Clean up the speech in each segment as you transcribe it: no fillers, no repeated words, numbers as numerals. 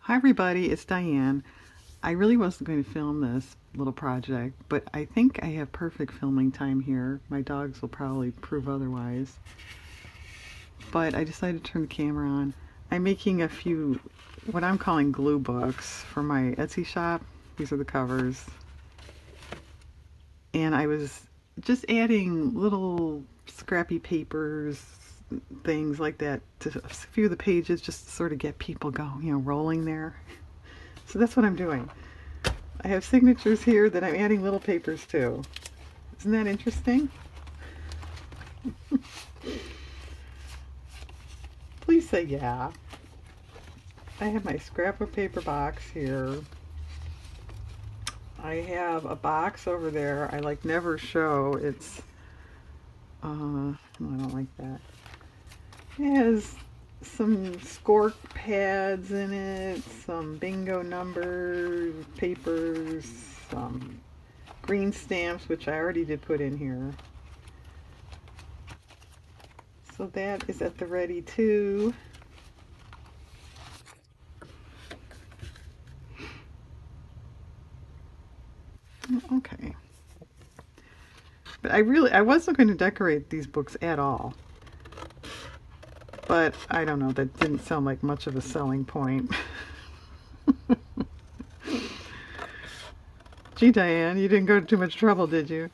Hi everybody, it's Diane. I really wasn't going to film this little project, but I think I have perfect filming time here. My dogs will probably prove otherwise. But I decided to turn the camera on. I'm making a few, what I'm calling glue books for my Etsy shop. These are the covers. And I was just adding little scrappy papers, things like that to a few of the pages just to sort of get people going, rolling there. So that's what I'm doing. I have signatures here that I'm adding little papers to. Isn't that interesting? Please say yeah. I have my scrap of paper box here. I have a box over there I never show. It's, no, I don't like that. It has some score pads in it, some bingo numbers, papers, some green stamps, which I already did put in here. So that is at the ready too. Okay. But I wasn't going to decorate these books at all. But I don't know, that didn't sound like much of a selling point. Gee, Diane, you didn't go to too much trouble, did you?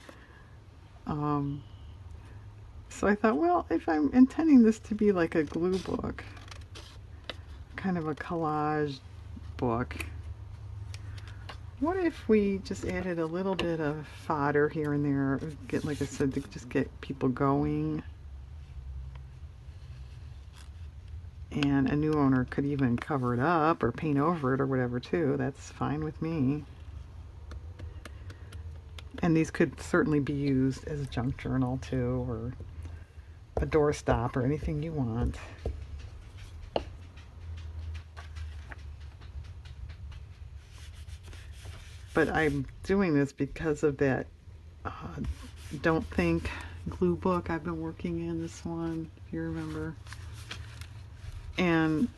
Um, so I thought, well, if I'm intending this to be like a glue book, kind of a collage book, what if we just added a little bit of fodder here and there, like I said, to just get people going? And a new owner could even cover it up or paint over it or whatever too. That's fine with me. And these could certainly be used as a junk journal too, or a doorstop, or anything you want. But I'm doing this because of that uh, Don't Think glue book I've been working in, this one, if you remember. And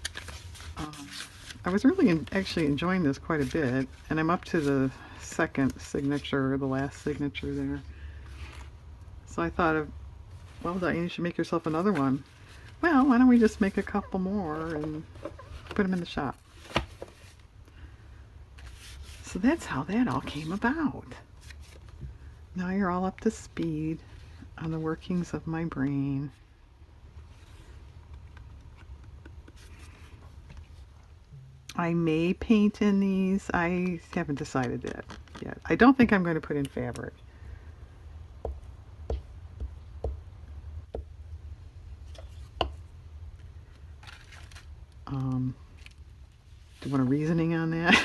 I was really actually enjoying this quite a bit, and I'm up to the second signature, the last signature there. So I thought of, well, Diane, you should make yourself another one. Well, why don't we just make a couple more and put them in the shop? So that's how that all came about. Now you're all up to speed on the workings of my brain. I may paint in these. I haven't decided that yet. I don't think I'm going to put in fabric. Do you want a reasoning on that?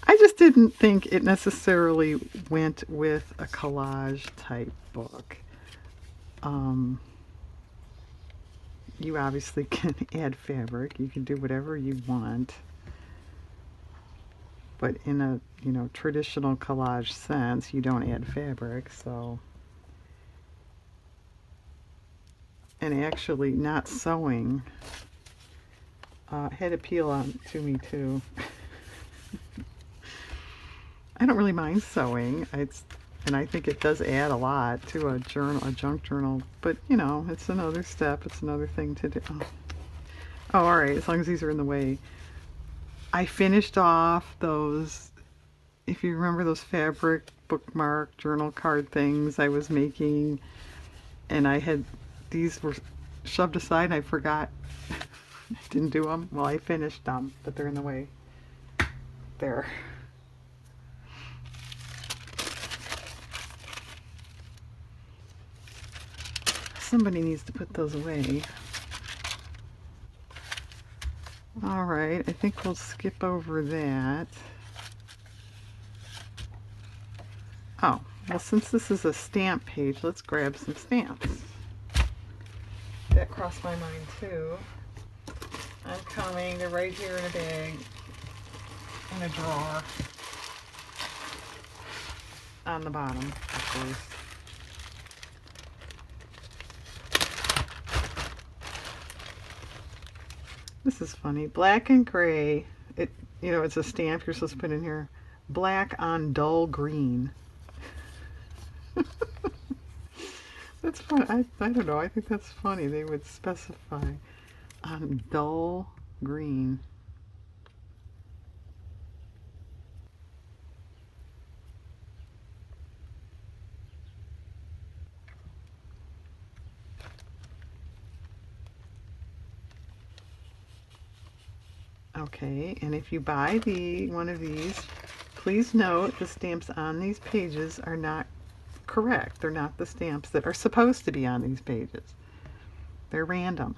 I just didn't think it necessarily went with a collage type book. You obviously can add fabric. You can do whatever you want. But in a, traditional collage sense, you don't add fabric, so. And actually not sewing had appeal on to me too. I don't really mind sewing. And I think it does add a lot to a journal, a junk journal. But it's another step. It's another thing to do. Oh, all right. As long as these are in the way. I finished off those. If you remember those fabric bookmark journal card things I was making, and these were shoved aside, and I forgot. I didn't do them. Well, I finished them, but they're in the way. There. Somebody needs to put those away. All right, I think we'll skip over that. Oh, well, since this is a stamp page, let's grab some stamps. That crossed my mind too. I'm coming. They're right here in a bag, in a drawer, on the bottom, of course. This is funny. Black and gray. It, it's a stamp you're supposed to put in here. Black on dull green. That's fun. I don't know. I think that's funny. They would specify on dull green. Okay, and if you buy one of these, please note the stamps on these pages are not correct. They're not the stamps that are supposed to be on these pages. They're random.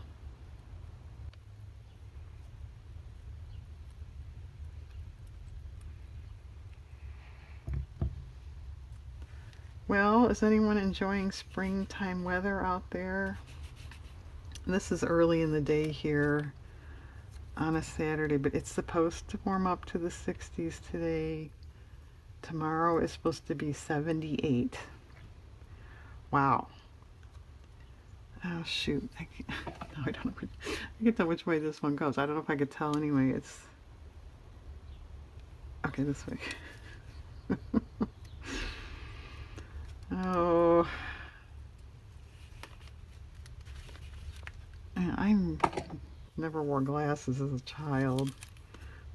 Well, is anyone enjoying springtime weather out there? This is early in the day here on a Saturday, but it's supposed to warm up to the 60s today. Tomorrow is supposed to be 78. Wow. Oh shoot. No, I don't know. I can tell which way this one goes. I don't know if I could tell anyway. It's okay this way. Oh. I never wore glasses as a child.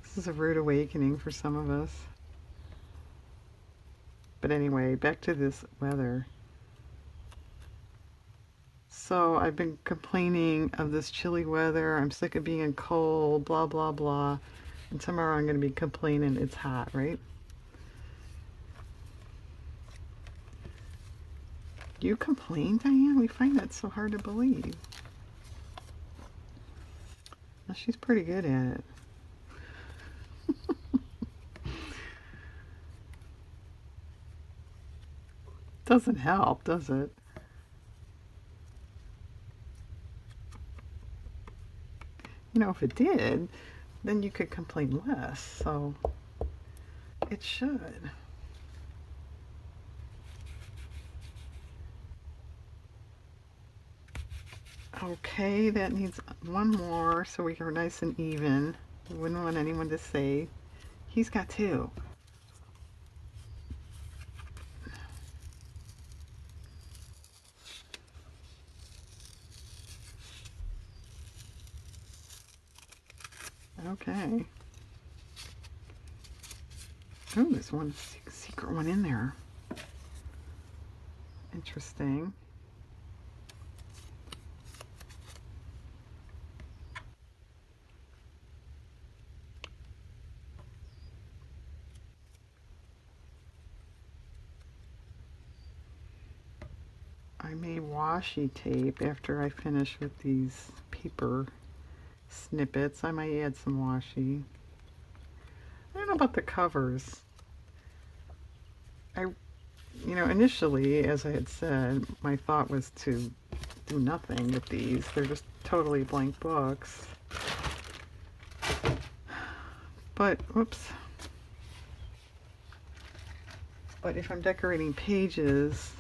This is a rude awakening for some of us. But anyway, back to this weather. So I've been complaining of this chilly weather. I'm sick of being cold, blah, blah, blah. And tomorrow I'm going to be complaining it's hot, right? You complain, Diane? We find that so hard to believe. Well, she's pretty good at it. Doesn't help, does it? If it did, then you could complain less, so it should. Okay, that needs one more so we are nice and even. We wouldn't want anyone to say he's got two. Okay. Oh, there's one secret one in there. Interesting. I may washi tape after I finish with these paper snippets. I might add some washi. I don't know about the covers. Initially, as I had said, my thought was to do nothing with these. They're just totally blank books. But, whoops. But if I'm decorating pages,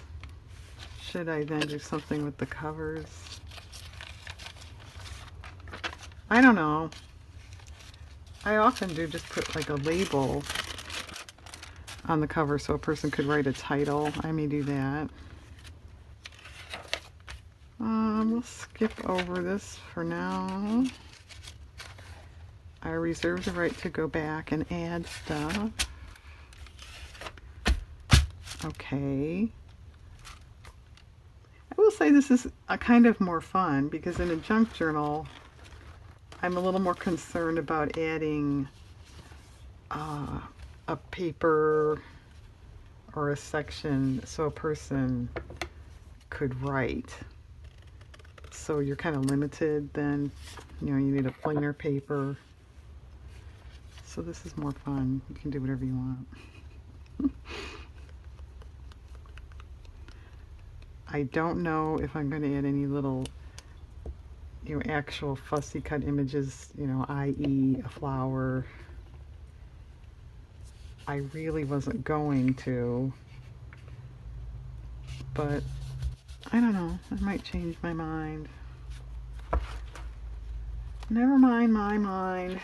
should I then do something with the covers? I don't know. I often do just put like a label on the cover so a person could write a title. I may do that. We'll skip over this for now. I reserve the right to go back and add stuff. Okay. I will say this is a kind of more fun because in a junk journal, I'm a little more concerned about adding a paper or a section so a person could write. So you're kind of limited then. You need a plainer paper. So this is more fun. You can do whatever you want. I don't know if I'm going to add any little, actual fussy cut images, i.e. a flower. I really wasn't going to, but I don't know. I might change my mind. Never mind my mind.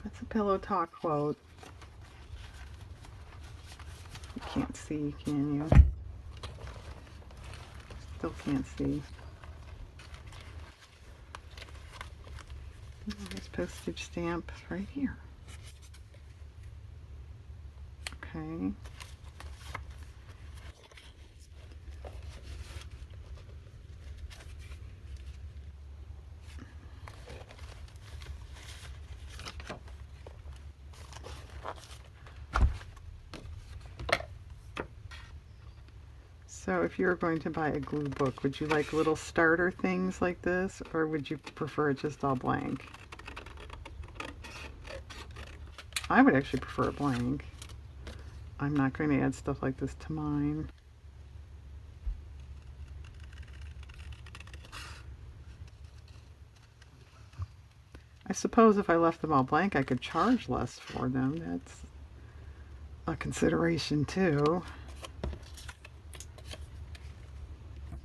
That's a Pillow Talk quote. You can't see, can you? Still can't see. Oh, there's postage stamp right here. Okay. So if you were going to buy a glue book, would you like little starter things like this, or would you prefer it just all blank? I would actually prefer it blank. I'm not going to add stuff like this to mine. I suppose if I left them all blank, I could charge less for them. That's a consideration too.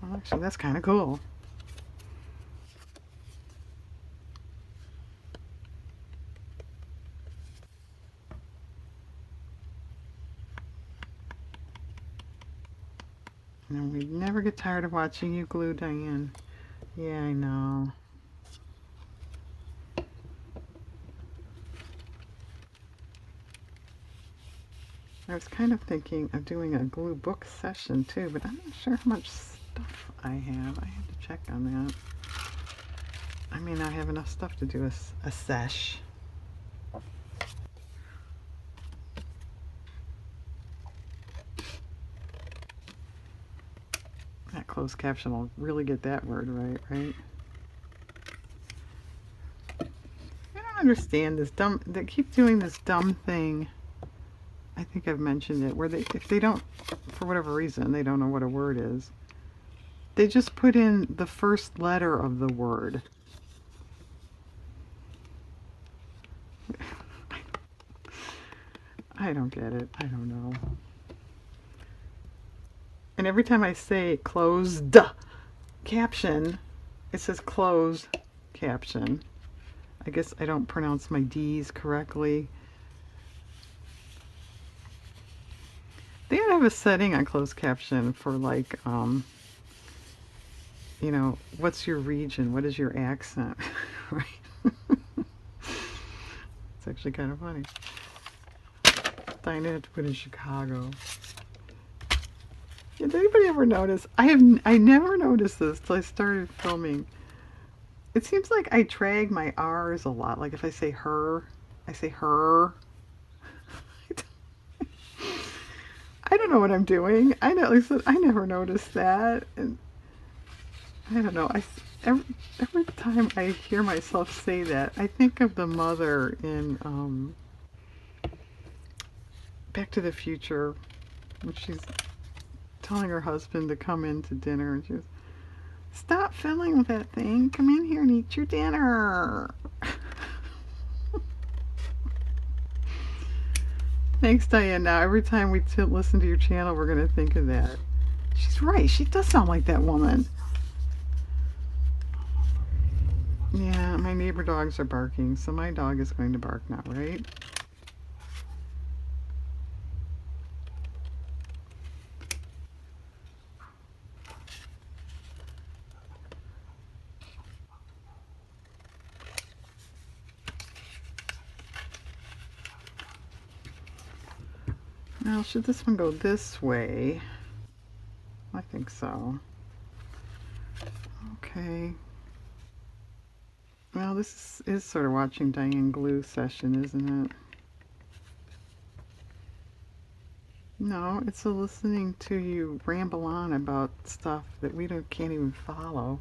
Well, actually, that's kind of cool. And we never get tired of watching you glue, Diane. Yeah, I know. I was kind of thinking of doing a glue book session too, but I'm not sure how much stuff I have. I have to check on that. I may not have enough stuff to do a sesh. That closed caption will really get that word right, right? I don't understand this dumb, they keep doing this dumb thing. I think I've mentioned it, where if they don't, for whatever reason, they don't know what a word is, they just put in the first letter of the word. I don't get it. I don't know. And every time I say closed caption, it says closed caption. I guess I don't pronounce my D's correctly. They ought to have a setting on closed caption for like, you know, what's your region? What is your accent? Right? It's actually kind of funny. I had to put in Chicago. Did anybody ever notice? I never noticed this till I started filming. It seems like I drag my R's a lot. Like if I say her, I say her. I don't know what I'm doing. I know, like I said, I never noticed that, and I don't know. Every time I hear myself say that, I think of the mother in Back to the Future when she's telling her husband to come in to dinner, and she goes, "Stop fiddling with that thing. Come in here and eat your dinner." Thanks, Diane. Now, every time we listen to your channel, we're going to think of that. She's right. She does sound like that woman. Yeah, my neighbor dogs are barking, so my dog is going to bark now, right? Now, should this one go this way? I think so. Okay. Well, this is sort of watching Diane glue session, isn't it? No, it's a listening to you ramble on about stuff that we can't even follow.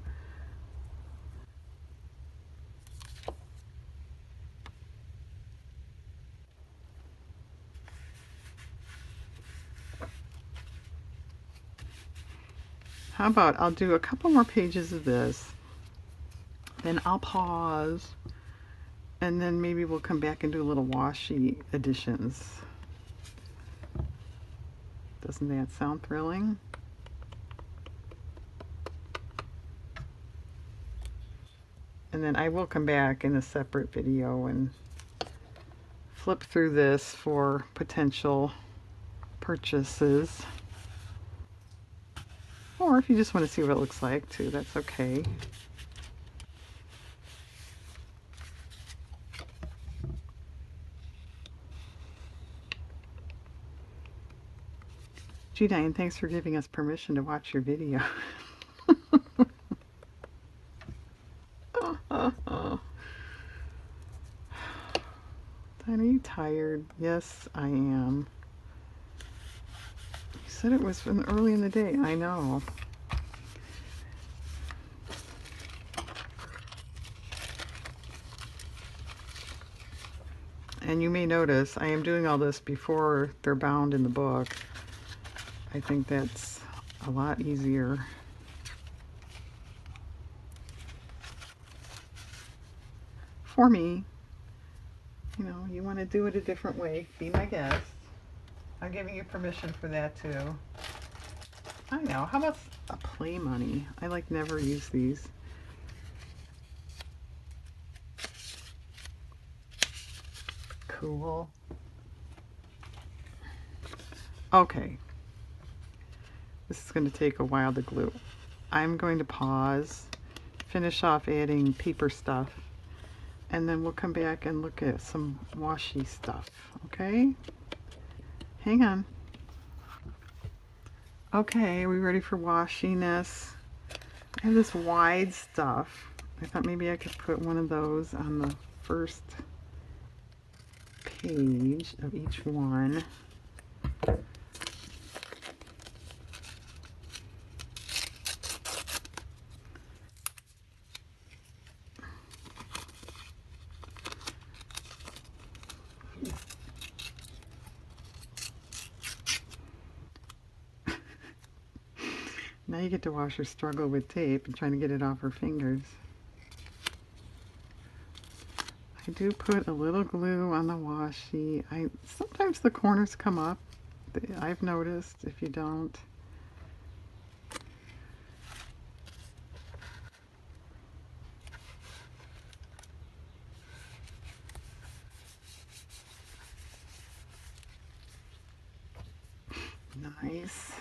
How about I'll do a couple more pages of this, then I'll pause, and then maybe we'll come back and do a little washi additions. Doesn't that sound thrilling? And then I will come back in a separate video and flip through this for potential purchases. Or if you just want to see what it looks like too, that's okay. G9, thanks for giving us permission to watch your video. Are you tired? Yes, I am. You said it was from early in the day. I know. And you may notice I am doing all this before they're bound in the book. I think that's a lot easier. For me. You know, you want to do it a different way, be my guest. I'm giving you permission for that too. I know. How about a play money? I like never use these. Cool. Okay. This is going to take a while to glue. I'm going to pause, finish off adding paper stuff, and then we'll come back and look at some washi stuff, okay? Hang on. Okay, are we ready for washiness? I have this wide stuff. I thought maybe I could put one of those on the first page of each one. Now you get to watch her struggle with tape and trying to get it off her fingers. I do put a little glue on the washi. Sometimes the corners come up. I've noticed if you don't. Nice.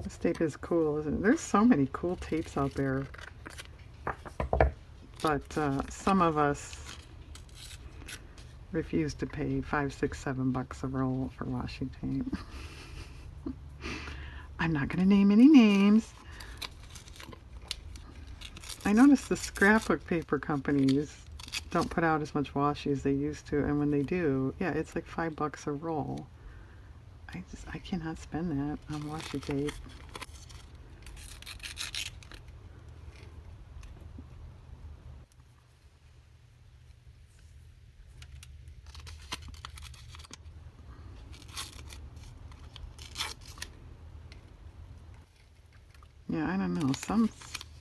This tape is cool, isn't it? There's so many cool tapes out there. But some of us refuse to pay $5, $6, $7 a roll for washi tape. I'm not going to name any names. I noticed the scrapbook paper companies don't put out as much washi as they used to, and when they do, yeah, it's like $5 a roll. I cannot spend that on washi tape. Yeah, I don't know. Some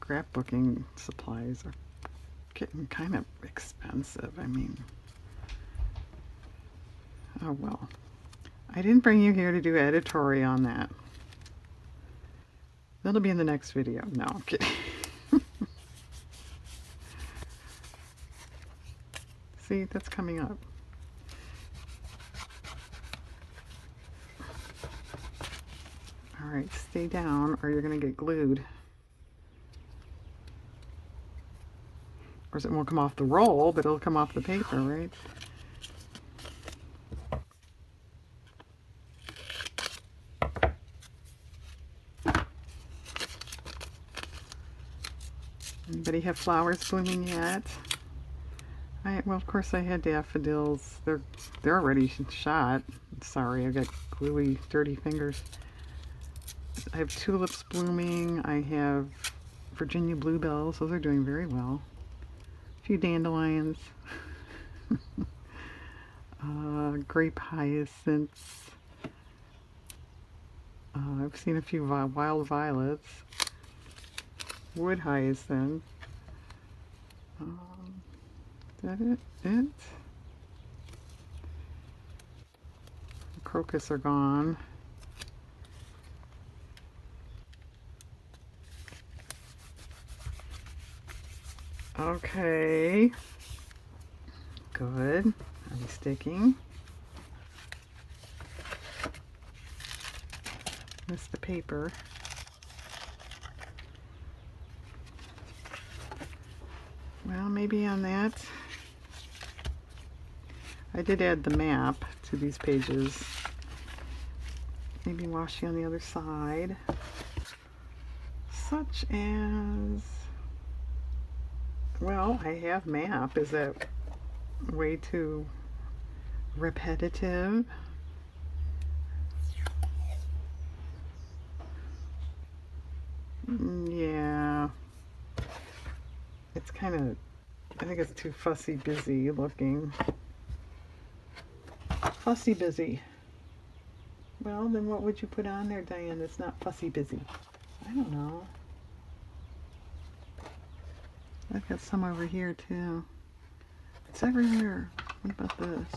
scrapbooking supplies are getting kind of expensive. I mean, oh well. I didn't bring you here to do editorial on that. That'll be in the next video. No, I'm kidding. See, that's coming up. Alright, stay down or you're going to get glued. Or it won't come off the roll, but it'll come off the paper, right? Anybody have flowers blooming yet? Well, of course I had daffodils. They're already shot. Sorry, I got gluey, dirty fingers. I have tulips blooming. I have Virginia bluebells. Those are doing very well. A few dandelions. Grape hyacinths. I've seen a few wild violets. Wood hyacinth. Is that it? The crocus are gone. Okay. Good. Are we sticking? Missed the paper. Well, maybe on that. I did add the map to these pages. Maybe washi on the other side. Such as, well, I have map. Is that way too repetitive? Yeah. It's kind of, I think it's too fussy busy looking. Fussy busy. Well, then what would you put on there, Diane, that's not fussy busy? I don't know. I've got some over here too. It's everywhere. What about this?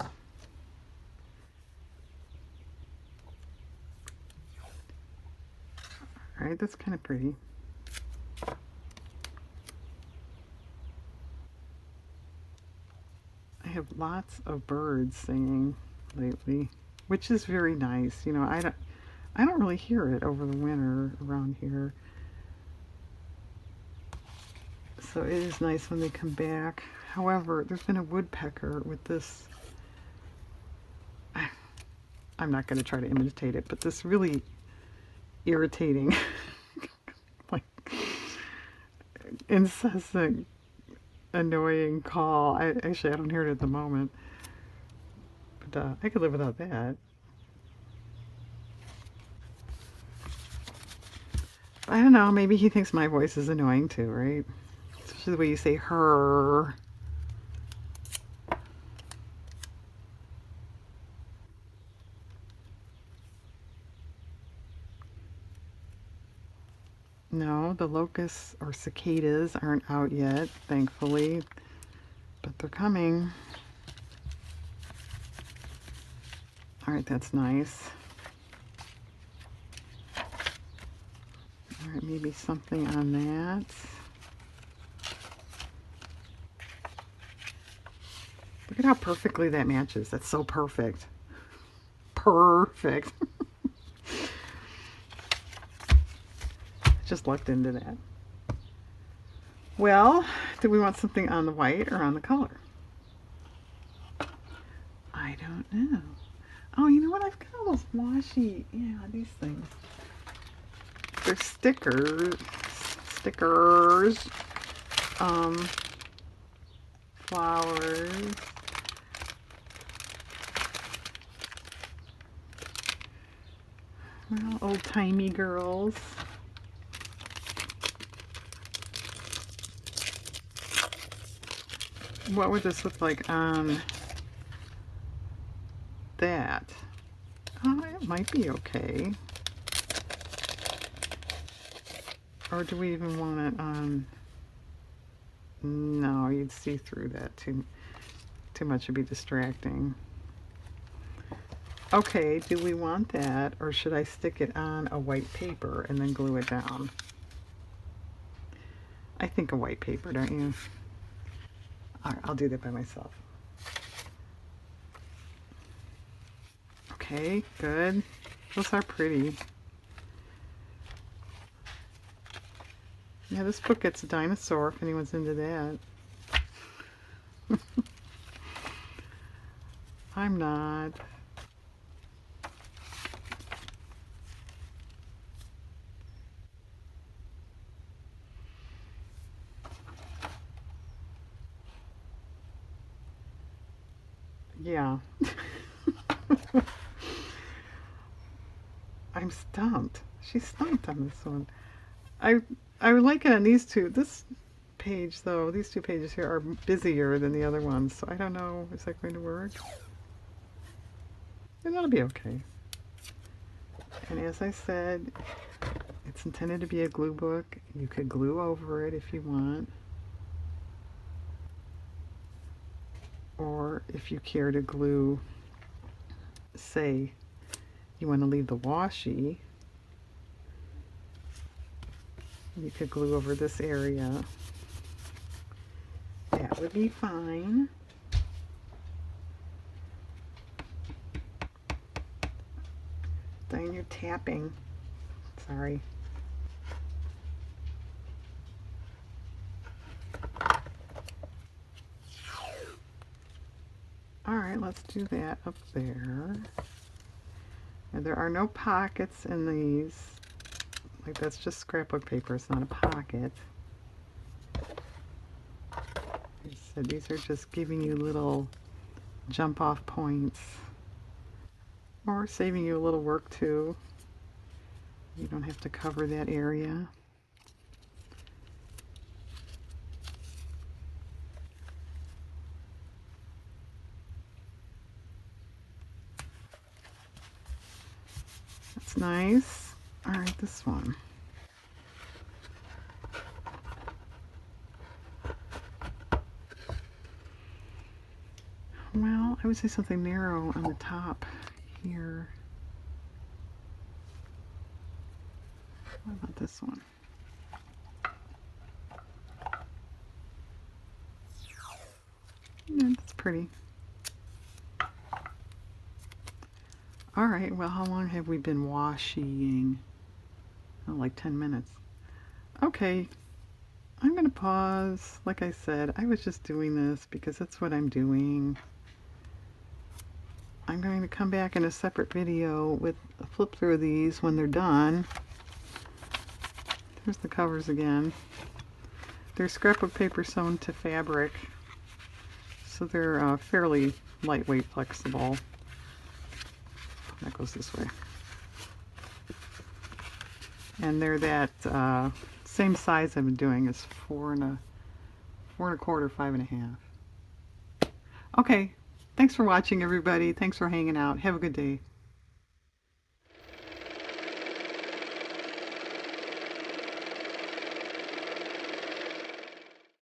Alright, that's kind of pretty. I have lots of birds singing lately, which is very nice. You know, I don't really hear it over the winter around here. So it is nice when they come back. However, there's been a woodpecker with this, I'm not going to try to imitate it, but this really irritating, like, incessant, annoying call. Actually, I don't hear it at the moment, but I could live without that. I don't know, maybe he thinks my voice is annoying too, right? Especially the way you say her. No, the locusts or cicadas aren't out yet, thankfully, but they're coming. All right, that's nice. All right, maybe something on that. Look at how perfectly that matches. That's so perfect. Perfect. Just lucked into that. Well, do we want something on the white or on the color? I don't know. Oh, you know what? I've got all those washi. Yeah, these things. They're stickers. Stickers. Flowers. Well, old-timey girls. What would this look like on that? Oh, it might be okay. Or do we even want it on? No, you'd see through that. Too much would be distracting. Okay, do we want that, or should I stick it on a white paper and then glue it down? I think a white paper, don't you? All right, I'll do that by myself. Okay, good. Those are pretty. Yeah, this book gets a dinosaur if anyone's into that. I'm not. Yeah. I'm stumped. She's stumped on this one. I would like it on these two. This page, though, these two pages here are busier than the other ones, so I don't know. Is that going to work? And that'll be okay. And as I said, it's intended to be a glue book. You could glue over it if you want. Or if you care to glue, say, you want to leave the washi, you could glue over this area. would be fine. Diane, you're tapping. Sorry. Alright, let's do that up there. And there are no pockets in these. Like, that's just scrapbook paper, it's not a pocket. So these are just giving you little jump off points. Or saving you a little work too. You don't have to cover that area. That's nice. Alright, this one. Well, I would say something narrow on the top here. What about this one? Yeah, that's pretty. Alright, well, how long have we been washing? Oh, like 10 minutes. Okay, I'm going to pause. Like I said, I was just doing this because that's what I'm doing. I'm going to come back in a separate video with a flip through of these when they're done. Here's the covers again. They're scrapbook paper sewn to fabric, so they're fairly lightweight, flexible. That goes this way. And they're that same size I've been doing is 4 and a quarter, 5 and a half. Okay, thanks for watching, everybody. Thanks for hanging out. Have a good day.